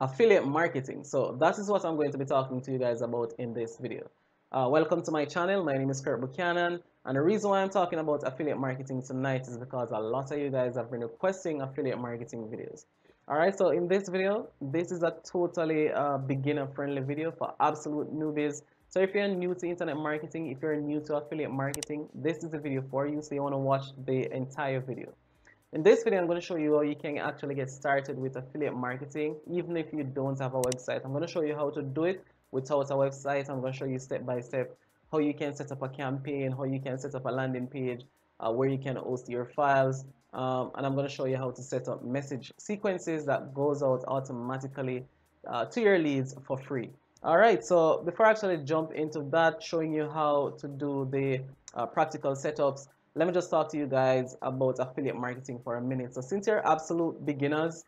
affiliate marketing. So that is what I'm going to be talking to you guys about in this video. Welcome to my channel. My name is Kurt Buchanan, and the reason why I'm talking about affiliate marketing tonight is because a lot of you guys have been requesting affiliate marketing videos. Alright, so in this video, this is a totally beginner friendly video for absolute newbies. So if you're new to internet marketing, if you're new to affiliate marketing, this is the video for you. So you want to watch the entire video. In this video, I'm going to show you how you can actually get started with affiliate marketing, even if you don't have a website. I'm going to show you how to do it without a website. I'm going to show you step by step how you can set up a campaign, how you can set up a landing page, where you can host your files, and I'm going to show you how to set up message sequences that goes out automatically to your leads for free. All right, so before I actually jump into that, showing you how to do the practical setups, let me just talk to you guys about affiliate marketing for a minute. So since you're absolute beginners,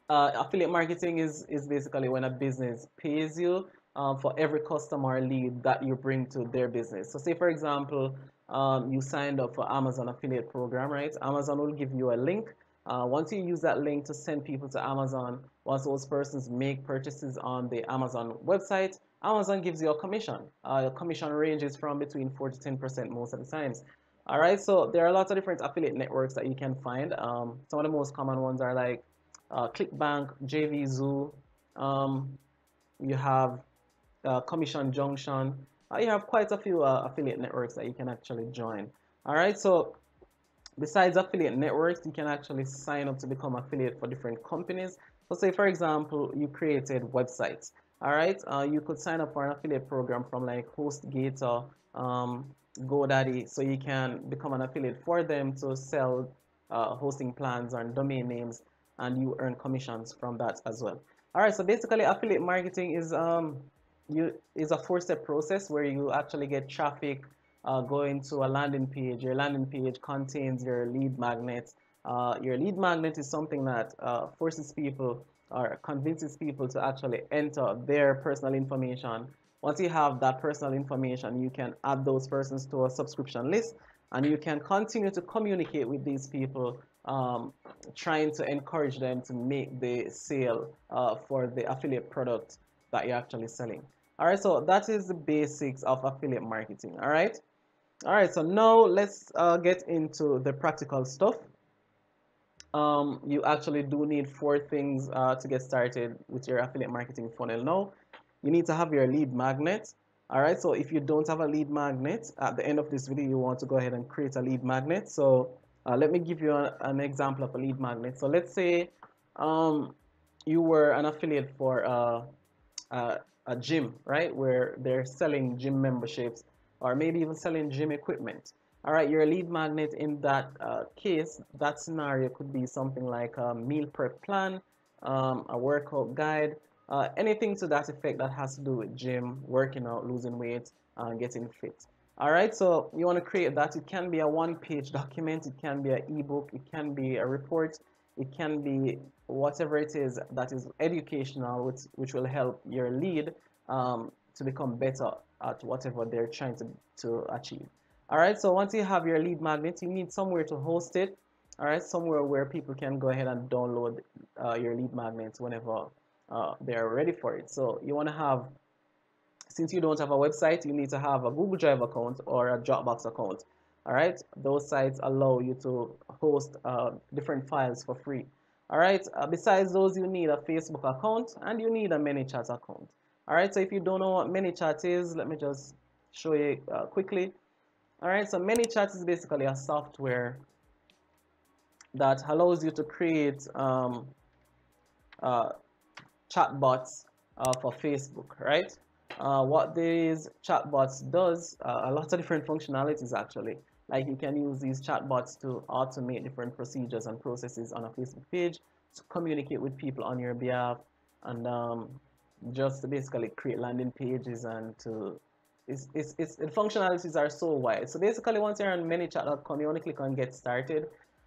affiliate marketing is basically when a business pays you for every customer lead that you bring to their business. So say for example, you signed up for Amazon affiliate program, right? Amazon will give you a link. Once you use that link to send people to Amazon, once those persons make purchases on the Amazon website, Amazon gives you a commission. Your commission ranges from between 4 to 10% most of the times. All right, so there are lots of different affiliate networks that you can find. Some of the most common ones are like ClickBank, JV Zoo. You have Commission Junction. You have quite a few affiliate networks that you can actually join. All right, so besides affiliate networks, you can actually sign up to become affiliate for different companies. So say for example, you created websites. All right, you could sign up for an affiliate program from like HostGator, GoDaddy, so you can become an affiliate for them to sell hosting plans and domain names, and you earn commissions from that as well. All right, so basically affiliate marketing is a four-step process where you actually get traffic going to a landing page. Your landing page contains your lead magnet. Your lead magnet is something that forces people or convinces people to actually enter their personal information. Once you have that personal information, you can add those persons to a subscription list, and you can continue to communicate with these people, trying to encourage them to make the sale for the affiliate product that you're actually selling. All right, so that is the basics of affiliate marketing. All right, so now let's get into the practical stuff. You actually do need four things to get started with your affiliate marketing funnel. Now, you need to have your lead magnet. All right, so if you don't have a lead magnet, at the end of this video, you want to go ahead and create a lead magnet. So let me give you an example of a lead magnet. So let's say you were an affiliate for a gym, right, where they're selling gym memberships or maybe even selling gym equipment. All right, your lead magnet in that case, that scenario could be something like a meal prep plan, a workout guide, anything to that effect that has to do with gym, working out, losing weight, getting fit. All right, so you want to create that. It can be a one-page document, it can be an ebook, it can be a report, it can be whatever it is that is educational, which will help your lead to become better at whatever they're trying to achieve. All right, so once you have your lead magnet, you need somewhere to host it. All right, somewhere where people can go ahead and download your lead magnets whenever they're ready for it. So you want to have, since you don't have a website, you need to have a Google Drive account or a Dropbox account. All right, those sites allow you to host different files for free. All right, besides those, you need a Facebook account and you need a ManyChat account. All right, so if you don't know what ManyChat is, let me just show you quickly. All right, so ManyChat is basically a software that allows you to create uh, chatbots for Facebook, right? What these chatbots does, a lot of different functionalities actually. Like you can use these chatbots to automate different procedures and processes on a Facebook page, to communicate with people on your behalf, and just to basically create landing pages and to the functionalities are so wide. So basically, once you're on ManyChat.com, you want to click on Get Started.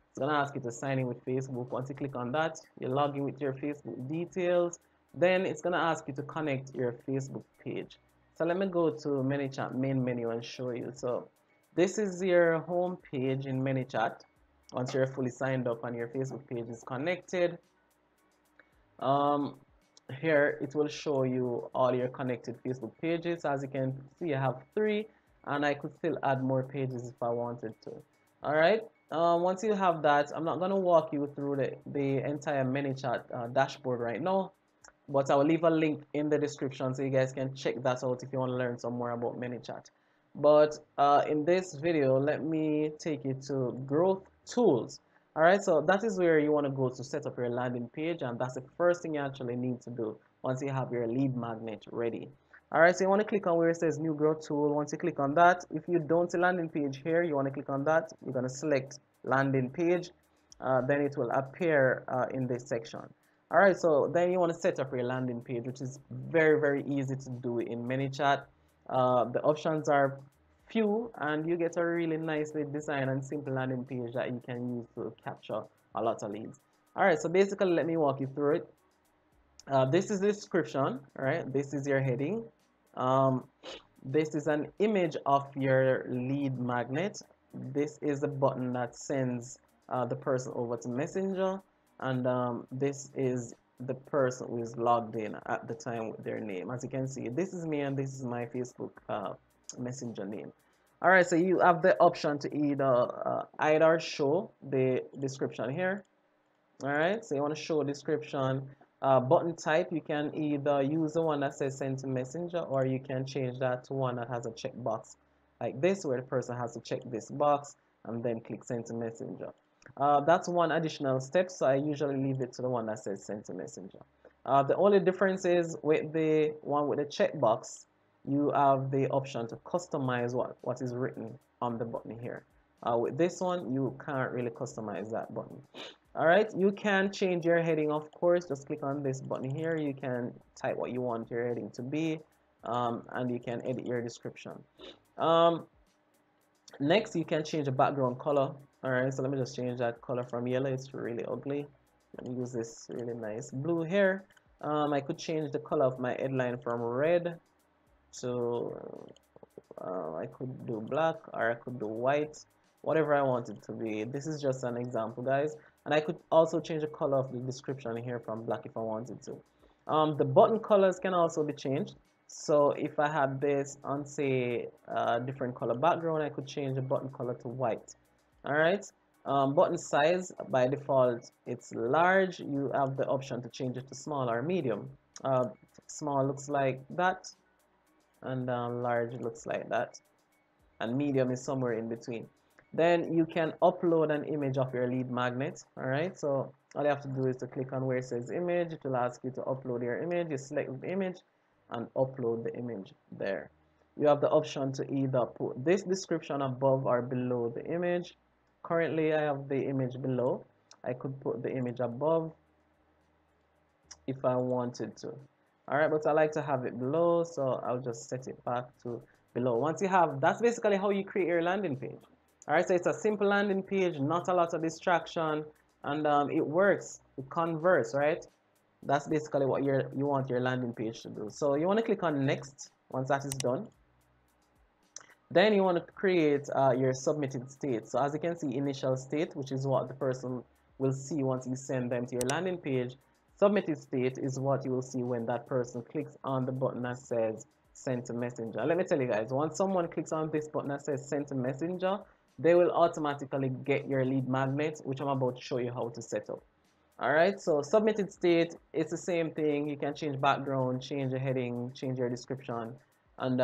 It's gonna ask you to sign in with Facebook. Once you click on that, you log in with your Facebook details. Then it's gonna ask you to connect your Facebook page. So let me go to ManyChat main menu and show you. So this is your home page in ManyChat. Once you're fully signed up and your Facebook page is connected, Um, Here it will show you all your connected Facebook pages. As you can see, I have 3, and I could still add more pages if I wanted to. All right. Once you have that, I'm not going to walk you through the entire ManyChat dashboard right now, but I will leave a link in the description so you guys can check that out if you want to learn some more about ManyChat. But in this video, let me take you to growth tools. All right, so that is where you want to go to set up your landing page, and that's the first thing you actually need to do once you have your lead magnet ready. All right, so you want to click on where it says new growth tool. Once you click on that, if you don't see landing page here, you want to click on that. You're going to select landing page. Then it will appear in this section. All right, so then you want to set up your landing page, which is very, very easy to do in ManyChat. The options are few, and you get a really nicely designed and simple landing page that you can use to capture a lot of leads. All right, so basically, let me walk you through it. This is the description, all right? This is your heading. Um, this is an image of your lead magnet. This is the button that sends the person over to Messenger, and this is the person who is logged in at the time with their name. As you can see, this is me and this is my Facebook Messenger name. All right, so you have the option to either show the description here. All right, so you want to show description. Button type, you can either use the one that says send to messenger, or you can change that to one that has a checkbox like this, where the person has to check this box and then click send to messenger. That's one additional step, so I usually leave it to the one that says send to messenger. The only difference is with the one with the checkbox, you have the option to customize what is written on the button here. With this one, you can't really customize that button. All right, you can change your heading, of course. Just click on this button here. You can type what you want your heading to be, and you can edit your description. Um, Next, you can change the background color. All right, so let me just change that color from yellow. It's really ugly. Let me use this really nice blue here. I could change the color of my headline from red to I could do black, or I could do white, whatever I want it to be. This is just an example, guys. And I could also change the color of the description here from black if I wanted to. The button colors can also be changed. So if I had this on, say, a different color background, I could change the button color to white. All right. Button size, by default, it's large. You have the option to change it to small or medium. Small looks like that, and large looks like that, and medium is somewhere in between. Then you can upload an image of your lead magnet. All right, so all you have to do is to click on where it says image. It will ask you to upload your image. You select the image and upload the image there. You have the option to either put this description above or below the image. Currently I have the image below. I could put the image above if I wanted to. All right, but I like to have it below, so I'll just set it back to below. Once you have, that's basically how you create your landing page. All right, so it's a simple landing page, not a lot of distraction, and it works. It converts, right? That's basically what you want your landing page to do. So you want to click on next once that is done. Then you want to create your submitted state. So as you can see, initial state, which is what the person will see once you send them to your landing page. Submitted state is what you will see when that person clicks on the button that says send to messenger. Let me tell you guys, once someone clicks on this button that says send to messenger, they will automatically get your lead magnet, which I'm about to show you how to set up. All right, so submitted state, it's the same thing. You can change background, change the heading, change your description, and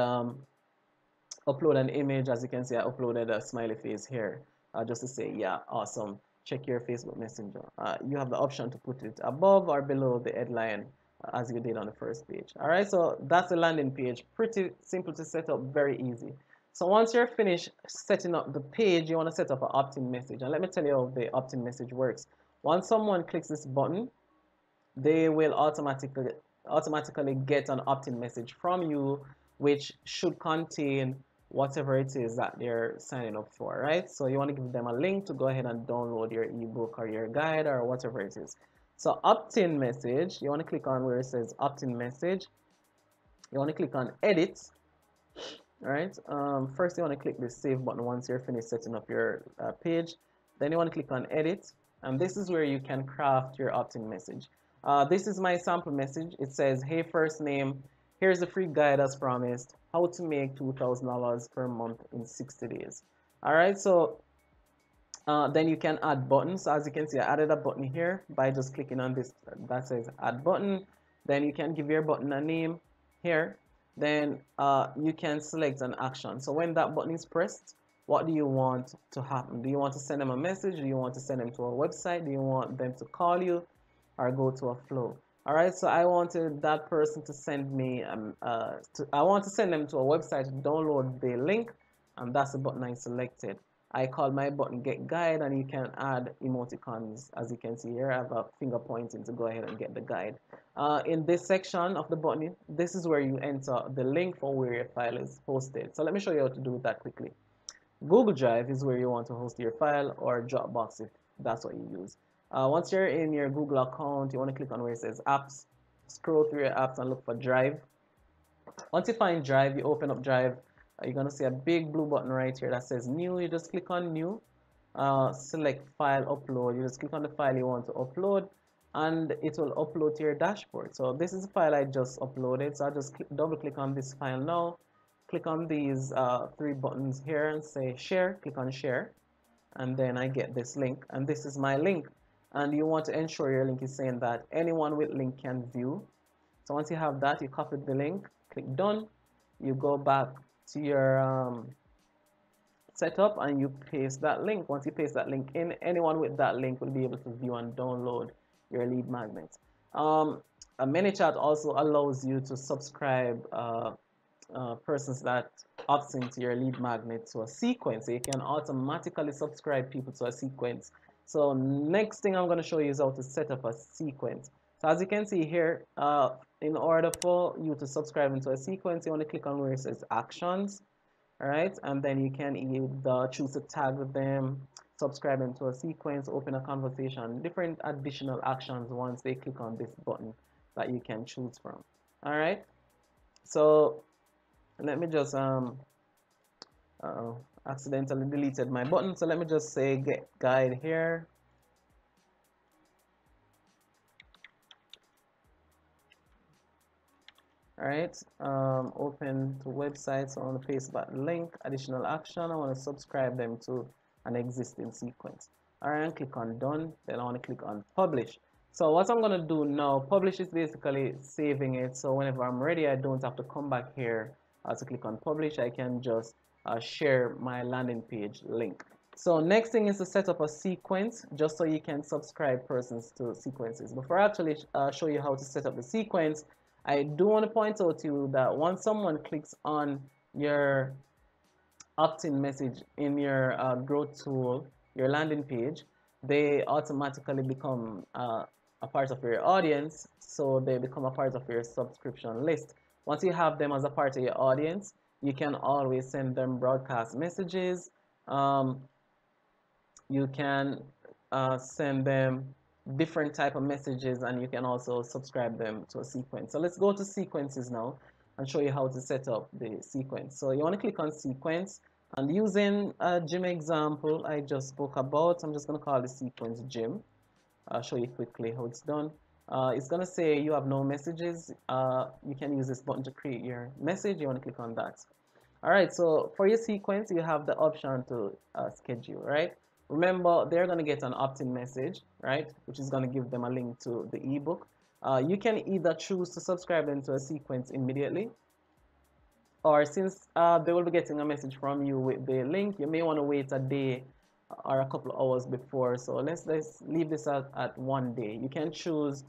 upload an image. As you can see, I uploaded a smiley face here just to say, yeah, awesome, check your Facebook Messenger. You have the option to put it above or below the headline as you did on the first page. All right, so that's the landing page. Pretty simple to set up, very easy. So once you're finished setting up the page, you want to set up an opt-in message. And let me tell you how the opt-in message works. Once someone clicks this button, they will automatically get an opt-in message from you, which should contain whatever it is that they're signing up for, right? So you want to give them a link to go ahead and download your ebook or your guide or whatever it is. So opt-in message, you want to click on where it says opt-in message. You want to click on edit. All right. First, you want to click the save button once you're finished setting up your page. Then you want to click on edit, and this is where you can craft your opt-in message. This is my sample message. It says, hey, first name, here's the free guide as promised, how to make $2,000 per month in 60 days. All right, so then you can add buttons. So as you can see, I added a button here by just clicking on this that says add button. Then you can give your button a name here. Then you can select an action. So when that button is pressed, what do you want to happen? Do you want to send them a message? Do you want to send them to a website? Do you want them to call you or go to a flow? All right, so I wanted that person to send me, I want to send them to a website to download the link, and that's the button I selected. I call my button get guide, and you can add emoticons. As you can see here, I have a finger pointing to go ahead and get the guide. In this section of the button, this is where you enter the link for where your file is hosted. So let me show you how to do that quickly. Google Drive is where you want to host your file, or Dropbox if that's what you use. Once you're in your Google account, you want to click on where it says apps, scroll through your apps and look for Drive. Once you find Drive, you open up Drive. You're going to see a big blue button right here that says new. You just click on new, select file upload. You just click on the file you want to upload, and it will upload to your dashboard. So this is the file I just uploaded. So I'll just double click on this file now. Click on these three buttons here and say share. Click on share, and then I get this link, and this is my link. And you want to ensure your link is saying that anyone with link can view. So once you have that, you copy the link, click done. You go back to your setup and you paste that link. Once you paste that link in, anyone with that link will be able to view and download your lead magnet. ManyChat also allows you to subscribe persons that opts into your lead magnet to a sequence. So you can automatically subscribe people to a sequence. So next thing I'm going to show you is how to set up a sequence. So as you can see here, in order for you to subscribe into a sequence, you want to click on where it says actions. All right, and then you can either choose to tag them, subscribe them to a sequence, open a conversation, different additional actions once they click on this button that you can choose from. All right, so let me just accidentally deleted my button, so let me just say get guide here. All right, open to website. So I want to paste that link, additional action. I want to subscribe them to an existing sequence. All right, click on done. Then I want to click on publish. So what I'm going to do now, publish is basically saving it. So whenever I'm ready, I don't have to come back here to click on publish. I can just share my landing page link. So next thing is to set up a sequence, just so you can subscribe persons to sequences. Before I actually show you how to set up the sequence, I do want to point out to you that once someone clicks on your opt-in message in your growth tool, your landing page, they automatically become a part of your audience, so they become a part of your subscription list. Once you have them as a part of your audience, you can always send them broadcast messages. You can send them different type of messages, and you can also subscribe them to a sequence. So let's go to sequences now and show you how to set up the sequence. So you want to click on sequence, and using a gym example I just spoke about, I'm just going to call the sequence gym. I'll show you quickly how it's done. It's going to say you have no messages. You can use this button to create your message. You want to click on that. All right, so for your sequence, you have the option to schedule, right? Remember, they're going to get an opt-in message, right, which is going to give them a link to the ebook. You can either choose to subscribe them to a sequence immediately, or since they will be getting a message from you with the link, you may want to wait a day or a couple of hours before. So let's leave this at 1 day. You can choose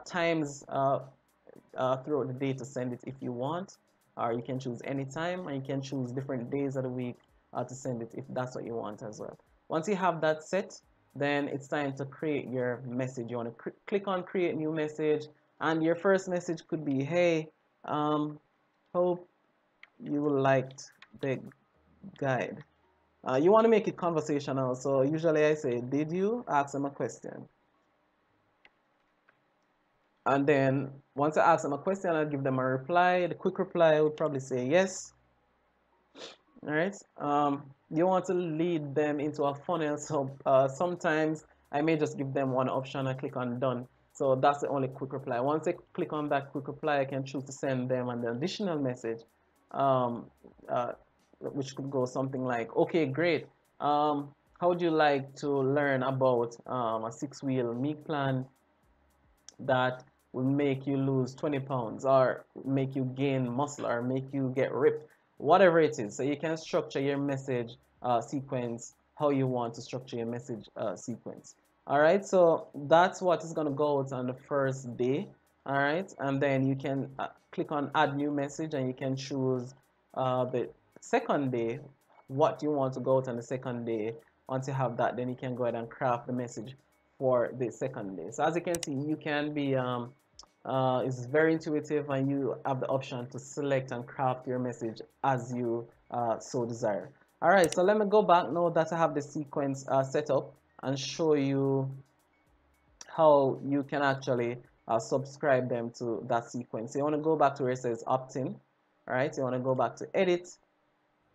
times throughout the day to send it if you want, or you can choose any time, and you can choose different days of the week to send it if that's what you want as well. Once you have that set, then it's time to create your message. You want to click on create new message, and your first message could be, hey, hope you liked the guide. You want to make it conversational, so usually I say, did you? Ask them a question. And then once I ask them a question, I'll give them a reply. The quick reply would probably say yes. All right. You want to lead them into a funnel, so sometimes I may just give them one option. I click on done. So that's the only quick reply. Once I click on that quick reply, I can choose to send them an additional message, um, uh, which could go something like, okay, great. How would you like to learn about a 6-wheel meal plan that will make you lose 20 pounds or make you gain muscle or make you get ripped, whatever it is. So you can structure your message sequence how you want to structure your message sequence. All right, so that's what is going to go out on the first day. All right, and then you can click on add new message and you can choose the second day what you want to go out on the second day. Once you have that, then you can go ahead and craft the message for the second day. So as you can see, you can be it's very intuitive, and you have the option to select and craft your message as you so desire. All right, so let me go back now that I have the sequence set up and show you how you can actually subscribe them to that sequence. So you want to go back to where it says opt-in. All right, so you want to go back to edit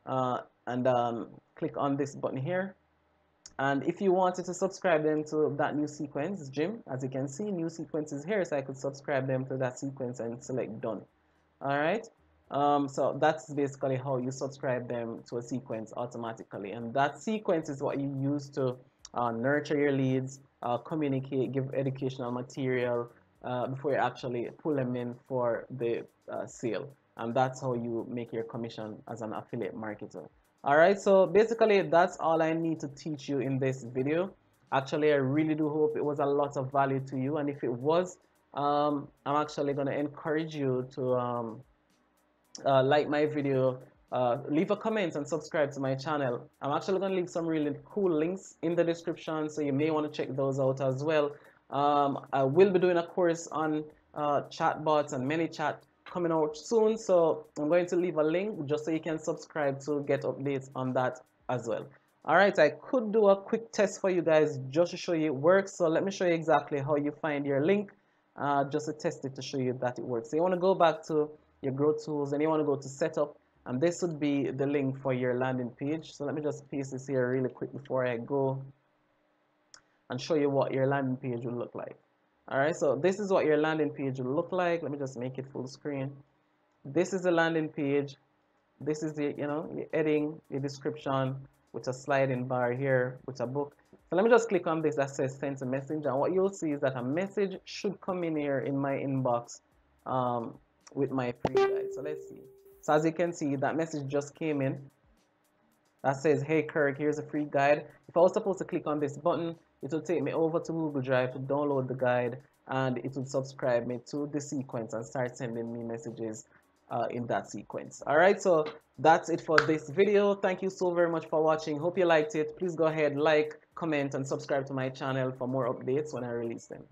and click on this button here. And if you wanted to subscribe them to that new sequence, Jim, as you can see, new sequence is here, so I could subscribe them to that sequence and select done. All right. So that's basically how you subscribe them to a sequence automatically. And that sequence is what you use to nurture your leads, communicate, give educational material before you actually pull them in for the sale. And that's how you make your commission as an affiliate marketer. All right, so basically that's all I need to teach you in this video. Actually, I really do hope it was a lot of value to you, and if it was, I'm actually going to encourage you to like my video, leave a comment and subscribe to my channel. I'm actually going to leave some really cool links in the description, so you may want to check those out as well. I will be doing a course on chatbots and ManyChat coming out soon, so I'm going to leave a link just so you can subscribe to get updates on that as well. All right, I could do a quick test for you guys just to show you it works. So let me show you exactly how you find your link, just to test it to show you that it works. So you want to go back to your growth tools and you want to go to setup, and this would be the link for your landing page. So let me just paste this here really quick before I go and show you what your landing page will look like. All right, so this is what your landing page will look like. Let me just make it full screen. This is the landing page. This is the, your heading, your description with a sliding bar here with a book. So let me just click on this that says send a message, and what you'll see is that a message should come in here in my inbox with my free guide. So let's see. So as you can see, that message just came in that says, hey Kirk, here's a free guide. If I was supposed to click on this button, it will take me over to Google Drive to download the guide, and it would subscribe me to the sequence and start sending me messages in that sequence. All right, so that's it for this video. Thank you so very much for watching. Hope you liked it. Please go ahead, like, comment, and subscribe to my channel for more updates when I release them.